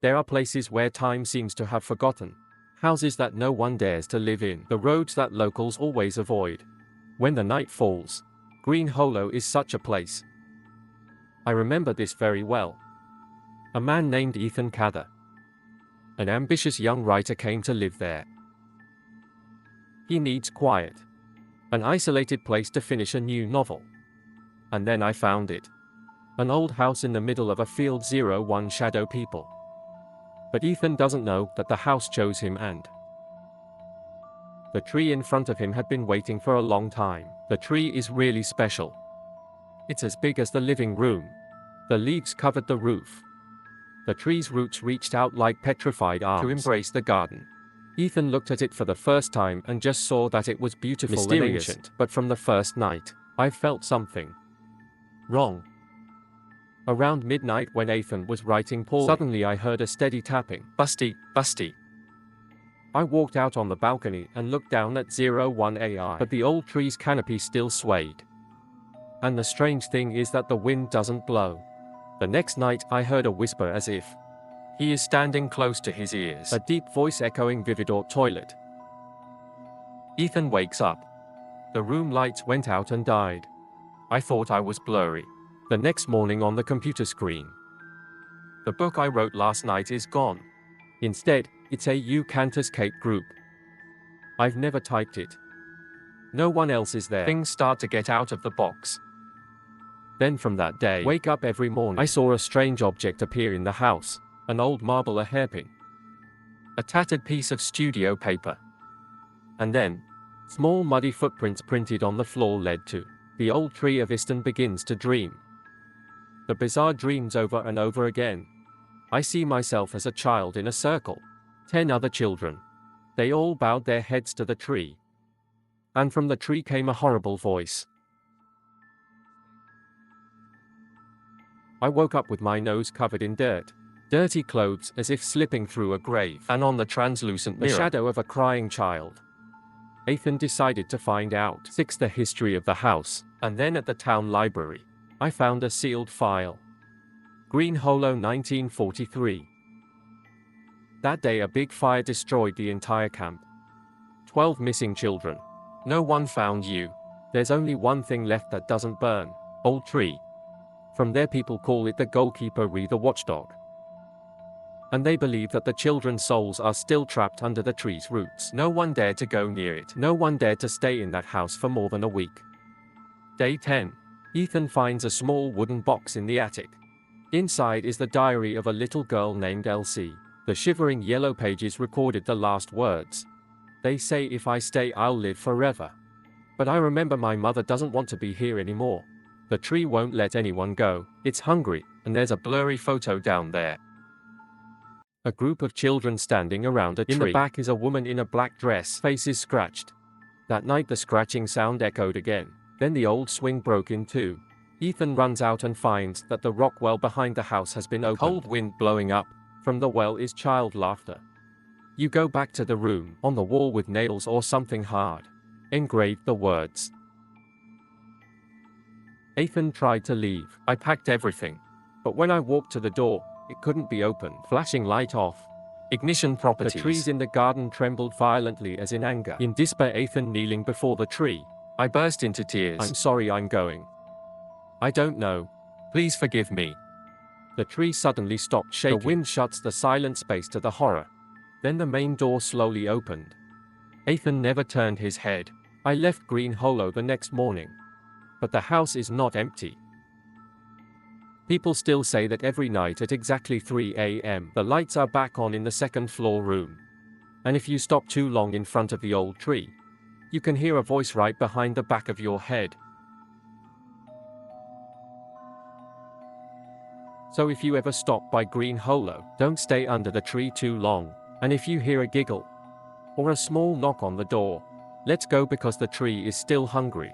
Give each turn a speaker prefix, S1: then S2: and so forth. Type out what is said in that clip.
S1: There are places where time seems to have forgotten. Houses that no one dares to live in. The roads that locals always avoid. When the night falls, Green Hollow is such a place. I remember this very well. A man named Ethan Cather, an ambitious young writer, came to live there. He needs quiet, an isolated place to finish a new novel. And then I found it. An old house in the middle of a field 01 shadow people. But Ethan doesn't know that the house chose him, and the tree in front of him had been waiting for a long time. The tree is really special. It's as big as the living room. The leaves covered the roof. The tree's roots reached out like petrified arms to embrace the garden. Ethan looked at it for the first time and just saw that it was beautiful, mysterious, and ancient. But from the first night, I felt something wrong. Around midnight, when Ethan was writing poorly, suddenly I heard a steady tapping. Busty, busty. I walked out on the balcony and looked down at 01 AI, but the old tree's canopy still swayed. And the strange thing is that the wind doesn't blow. The next night, I heard a whisper as if he is standing close to his ears, a deep voice echoing Vividor toilet. Ethan wakes up. The room lights went out and died. I thought I was blurry. The next morning on the computer screen, the book I wrote last night is gone. Instead, it's a Cantus Cape group. I've never typed it. No one else is there. Things start to get out of the box. Then from that day, wake up every morning, I saw a strange object appear in the house. An old marble, a hairpin, a tattered piece of studio paper. And then, small muddy footprints printed on the floor led to the old tree of Easton begins to dream. The bizarre dreams over and over again. I see myself as a child in a circle. 10 other children. They all bowed their heads to the tree. And from the tree came a horrible voice. I woke up with my nose covered in dirt. Dirty clothes, as if slipping through a grave. And on the translucent mirror, the shadow of a crying child. Ethan decided to find out the history of the house. And then at the town library, I found a sealed file. Green Hollow 1943. That day a big fire destroyed the entire camp. 12 missing children. No one found you. There's only one thing left that doesn't burn. Old tree. From there people call it the goalkeeper the watchdog. And they believe that the children's souls are still trapped under the tree's roots. No one dared to go near it. No one dared to stay in that house for more than a week. Day 10. Ethan finds a small wooden box in the attic. Inside is the diary of a little girl named Elsie. The shivering yellow pages recorded the last words. They say, if I stay I'll live forever. But I remember my mother doesn't want to be here anymore. The tree won't let anyone go. It's hungry, and there's a blurry photo down there. A group of children standing around a tree. In the back is a woman in a black dress, faces scratched. That night the scratching sound echoed again. Then the old swing broke in two. Ethan runs out and finds that the rock well behind the house has been opened. Cold wind blowing up. From the well is child laughter. You go back to the room. On the wall with nails or something hard engraved the words. Ethan tried to leave. I packed everything. But when I walked to the door, it couldn't be opened. Flashing light off. Ignition properties. The trees in the garden trembled violently as in anger. In despair, Ethan kneeling before the tree. I burst into tears. I'm sorry, I'm going. I don't know. Please forgive me. The tree suddenly stopped shaking. The wind shuts the silent space to the horror. Then the main door slowly opened. Ethan never turned his head. I left Green Hollow the next morning. But the house is not empty. People still say that every night at exactly 3 a.m. the lights are back on in the second floor room. And if you stop too long in front of the old tree, you can hear a voice right behind the back of your head. So if you ever stop by Green Hollow, don't stay under the tree too long. And if you hear a giggle or a small knock on the door, let's go because the tree is still hungry.